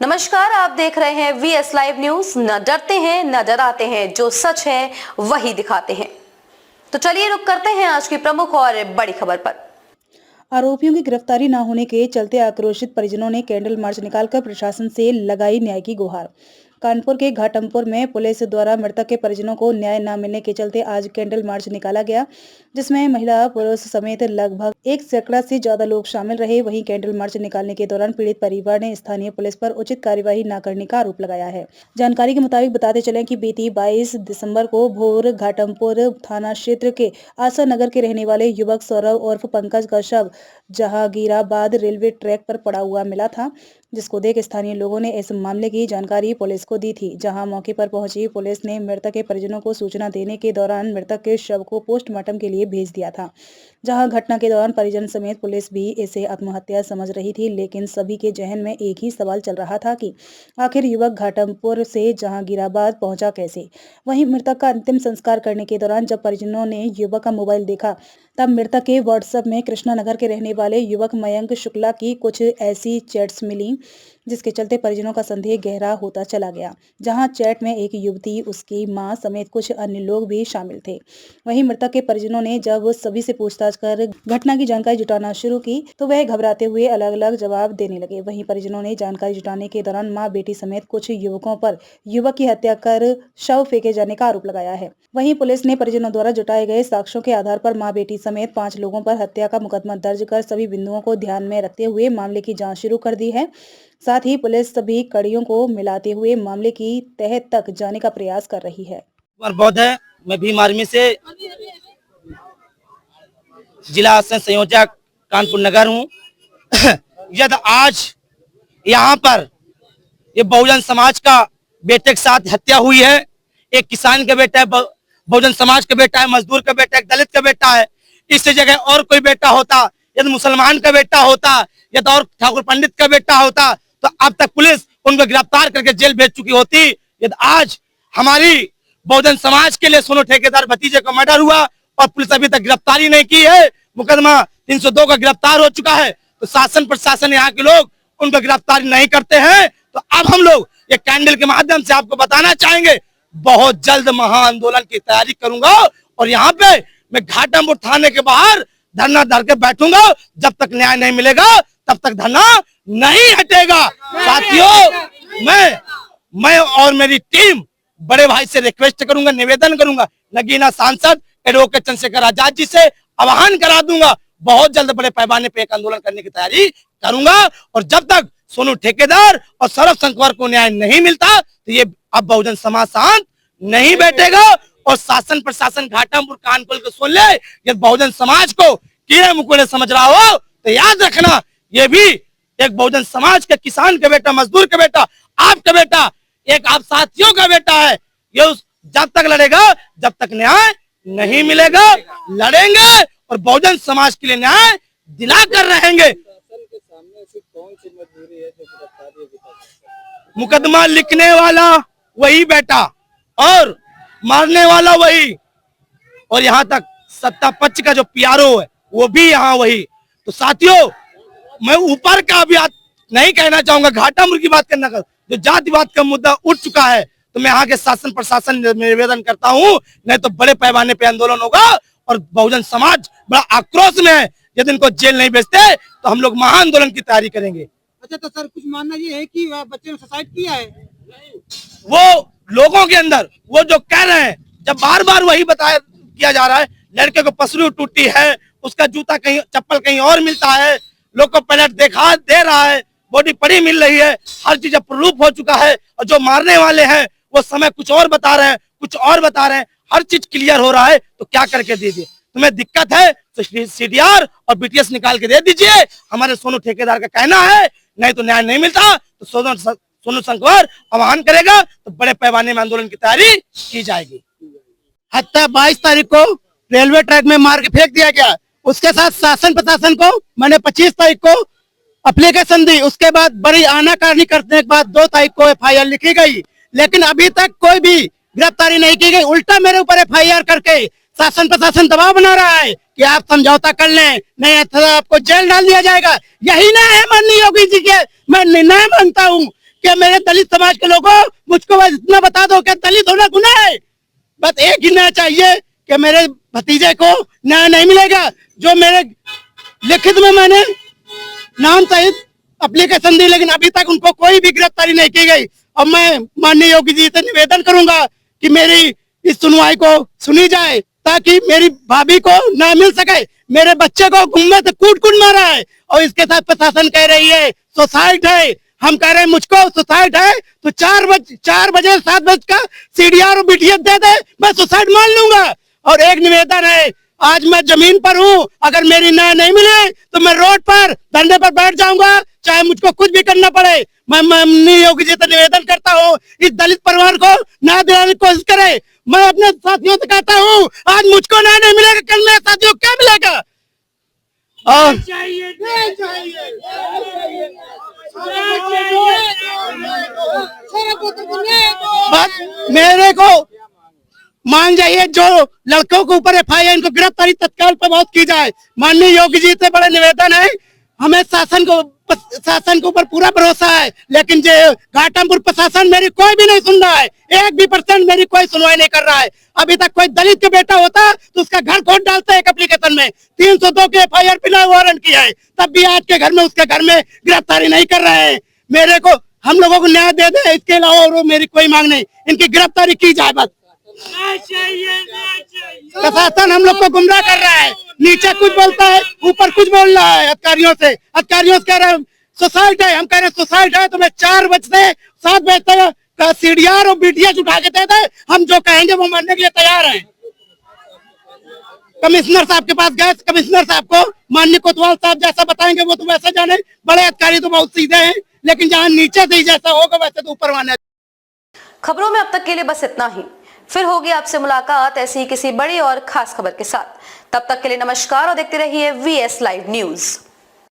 नमस्कार, आप देख रहे हैं वीएस लाइव न्यूज। न डरते हैं न डराते हैं, जो सच है वही दिखाते हैं। तो चलिए रुक करते हैं आज की प्रमुख और बड़ी खबर पर। आरोपियों की गिरफ्तारी न होने के चलते आक्रोशित परिजनों ने कैंडल मार्च निकालकर प्रशासन से लगाई न्याय की गुहार। कानपुर के घाटमपुर में पुलिस द्वारा मृतक के परिजनों को न्याय न मिलने के चलते आज कैंडल मार्च निकाला गया, जिसमें महिला पुरुष समेत लगभग 1 सैकड़ा से ज्यादा लोग शामिल रहे। वहीं कैंडल मार्च निकालने के दौरान पीड़ित परिवार ने स्थानीय पुलिस पर उचित कार्यवाही न करने का आरोप लगाया है। जानकारी के मुताबिक बताते चलें कि बीती 22 दिसंबर को भोर घाटमपुर थाना क्षेत्र के आशा नगर के रहने वाले युवक सौरभ उर्फ पंकज का शव जहांगीराबाद रेलवे ट्रैक पर पड़ा हुआ मिला था, जिसको देख स्थानीय लोगों ने इस मामले की जानकारी पुलिस को दी थी। जहां मौके पर पहुंची पुलिस ने मृतक के परिजनों को सूचना देने के दौरान मृतक के शव को पोस्टमार्टम के लिए भेज दिया था। जहां घटना के दौरान परिजन समेत पुलिस भी इसे आत्महत्या समझ रही थी, लेकिन सभी के जहन में एक ही सवाल चल रहा था कि आखिर युवक घाटमपुर से जहांगीराबाद पहुंचा कैसे। वहीं मृतक का अंतिम संस्कार करने के दौरान जब परिजनों ने युवक का मोबाइल देखा, तब मृतक के व्हाट्सएप में कृष्णानगर के रहने वाले युवक मयंक शुक्ला की कुछ ऐसी चैट्स मिली, जिसके चलते परिजनों का संदेह गहरा होता चला गया। जहां चैट में एक युवती, उसकी मां समेत कुछ अन्य लोग भी शामिल थे। वहीं मृतक के परिजनों ने जब सभी से पूछताछ कर घटना की जानकारी जुटाना शुरू की, तो वह घबराते हुए अलग अलग जवाब देने लगे। वहीं परिजनों ने जानकारी जुटाने के दौरान मां बेटी समेत कुछ युवकों पर युवक की हत्या कर शव फेंके जाने का आरोप लगाया है। वहीं पुलिस ने परिजनों द्वारा जुटाए गए साक्ष्यों के आधार पर मां बेटी समेत 5 लोगों पर हत्या का मुकदमा दर्ज कर सभी बिंदुओं को ध्यान में रखते हुए मामले की जांच शुरू कर दी है। साथ ही पुलिस सभी कड़ियों को मिलाते हुए मामले की तह तक जाने का प्रयास कर रही है। बहुत है, मैं भीम आर्मी से जिला संयोजक कानपुर नगर हूँ। यदि आज यहाँ पर ये बहुजन समाज का बेटे के साथ हत्या हुई है, एक किसान का बेटा है, बहुजन समाज का बेटा है, मजदूर का बेटा है, दलित का बेटा है। इस जगह और कोई बेटा होता, यदि मुसलमान का बेटा होता या तो और ठाकुर पंडित का बेटा होता, तो अब तक पुलिस उनको गिरफ्तार करके जेल भेज चुकी होती। यदि आज हमारी बहुजन समाज के लिए सोनू ठेकेदार भतीजे का मर्डर हुआ और पुलिस अभी तक गिरफ्तारी नहीं की है, मुकदमा 302 का गिरफ्तार हो चुका है, तो शासन प्रशासन यहाँ के लोग उनको गिरफ्तारी नहीं करते हैं। तो अब हम लोग ये कैंडल के माध्यम से आपको बताना चाहेंगे, बहुत जल्द महाआंदोलन की तैयारी करूंगा और यहाँ पे मैं घाटमपुर थाने के बाहर धरना धर के बैठूंगा। जब तक न्याय नहीं मिलेगा तब तक धरना नहीं हटेगा। साथियों, मैं और मेरी टीम बड़े भाई से रिक्वेस्ट करूंगा, निवेदन करूंगा, नगीना सांसद एडवोकेट चंद्रशेखर आजाद जी से आह्वान करा दूंगा, बहुत जल्द बड़े पैमाने पे एक आंदोलन करने की तैयारी करूंगा। और जब तक सोनू ठेकेदार और सौरभ संकवर को न्याय नहीं मिलता, तो ये अब बहुजन समाज शांत नहीं बैठेगा। और शासन प्रशासन घाटमपुर कानपुर को सुन ले, यदि बहुजन समाज को कीड़े मकोड़े समझ रहा हो तो याद रखना, ये भी एक बहुजन समाज के किसान का बेटा, मजदूर का बेटा, आपका बेटा, एक आप साथियों का बेटा है। ये जब तक लड़ेगा जब तक न्याय नहीं मिलेगा, लड़ेंगे और बहुजन समाज के लिए न्याय दिला कर रहेंगे। मुकदमा लिखने वाला वही बेटा और मारने वाला वही, और यहाँ तक सत्ता पक्ष का जो पीआरओ है वो भी यहाँ वही। तो साथियों, मैं ऊपर का भी नहीं कहना चाहूंगा, घाटमपुर की बात करना, जो जातिवाद का मुद्दा उठ चुका है, तो मैं यहाँ के शासन प्रशासन निवेदन करता हूँ, नहीं तो बड़े पैमाने पे आंदोलन होगा और बहुजन समाज बड़ा आक्रोश में है। यदि इनको जेल नहीं भेजते तो हम लोग महाआंदोलन की तैयारी करेंगे। अच्छा, तो सर कुछ मानना ये है कि बच्चे ने सुसाइड किया है? वो लोगों के अंदर वो जो कह रहे हैं, जब बार बार वही बताया किया जा रहा है, लड़के को पसली टूटी है, उसका जूता कहीं, चप्पल कहीं और मिलता है, लोग को पैलेट देखा दे रहा है, बॉडी पड़ी मिल रही है, हर चीज प्रूफ हो चुका है। और जो मारने वाले हैं वो समय कुछ और बता रहे हैं, कुछ और बता रहे हैं, हर चीज क्लियर हो रहा है। तो क्या करके दीजिए, तुम्हें दिक्कत है तो सीडीआर और बीटीएस निकाल के दे दीजिए, हमारे सोनू ठेकेदार का कहना है। नहीं तो न्याय नहीं मिलता तो सोनू संकवर आह्वान करेगा, तो बड़े पैमाने में आंदोलन की तैयारी की जाएगी। हत्या 22 तारीख को रेलवे ट्रैक में मार के फेंक दिया गया। उसके साथ शासन प्रशासन को मैंने 25 तारीख को एप्लीकेशन दी। उसके बाद बड़ी आनाकानी करने के बाद 2 तारीख को एफआईआर लिखी गई, लेकिन अभी तक कोई भी गिरफ्तारी नहीं की गई। उल्टा मेरे ऊपर एफआईआर करके शासन प्रशासन दबाव बना रहा है कि आप समझौता कर लें, नहीं तो आपको जेल डाल दिया जाएगा। यही ना है माननीय योगी जी के, मैं निर्णय मानता हूँ कि मेरे दलित समाज के लोगों मुझको बस इतना बता दो कि दलित होना गुनाह है। बस एक ही न्याय चाहिए कि मेरे भतीजे को न्याय नहीं मिलेगा। जो मेरे लिखित में मैंने नाम सहित एप्लीकेशन दी, लेकिन अभी तक उनको कोई भी गिरफ्तारी नहीं की गई। और मैं माननीय योगी जी से निवेदन करूंगा कि मेरी इस सुनवाई को सुनी जाए ताकि मेरी भाभी को न्याय मिल सके। मेरे बच्चे को गुम्मे से कूट कूट मारा है और इसके साथ प्रशासन कह रही है सुसाइड है। हम कह रहे हैं मुझको सुसाइड है तो 4 बजे 7 बजे का सीडीआर और बीटीएस दे दे, मैं सुसाइड मान लूंगा। और एक निवेदन है, आज मैं जमीन पर हूँ, अगर मेरी न्याय नहीं मिले तो मैं रोड पर धरने पर बैठ जाऊंगा, चाहे मुझको कुछ भी करना पड़े। मैं माननीय योगी जी से निवेदन करता हूँ इस दलित परिवार को न्याय दिलाने की कोशिश करे। मैं अपने साथियों से कहता हूँ आज मुझको न्याय नहीं मिलेगा, कल मेरे साथियों को क्या मिलेगा। और बस मेरे को मान जाइए, जो लड़कों के ऊपर एफआईआर, इनको गिरफ्तारी तत्काल प्रभावित की जाए। माननीय योगी जी से बड़ा निवेदन है, हमें शासन के ऊपर पूरा भरोसा है, लेकिन जो घाटमपुर प्रशासन मेरी कोई भी नहीं सुन रहा है, 1% मेरी कोई सुनवाई नहीं कर रहा है। अभी तक कोई दलित के बेटा होता तो उसका घर खोद डालते एक एप्लीकेशन में, 302 के एफआईआर बिना वारंट किया है, तब भी आज के घर में उसके घर में गिरफ्तारी नहीं कर रहे हैं। मेरे को हम लोगों को न्याय दे दे, इसके अलावा और मेरी कोई मांग नहीं, इनकी गिरफ्तारी की जाए। बस प्रशासन हम लोग को गुमराह कर रहा है, नीचे कुछ बोलता है ऊपर कुछ बोल रहा है। अधिकारियों से कह रहे हैं सुसाइड है, हम कह रहे हैं सुसाइड है तो मैं 4 बजे से 7 बजे तक का सीडीआर और बीटीएस उठा के दे दे, हम जो कहेंगे वो मानने के लिए तैयार हैं। कमिश्नर साहब के पास गए, कमिश्नर साहब को माननीय कोतवाल साहब जैसा बताएंगे वो तो वैसे जाने, बड़े अधिकारी तो बहुत सीधे हैं, लेकिन जहाँ नीचे से ही जैसा होगा वैसे तो ऊपर माने। खबरों में अब तक के लिए बस इतना ही। फिर होगी आपसे मुलाकात ऐसी ही किसी बड़ी और खास खबर के साथ। तब तक के लिए नमस्कार और देखते रहिए VS लाइव न्यूज।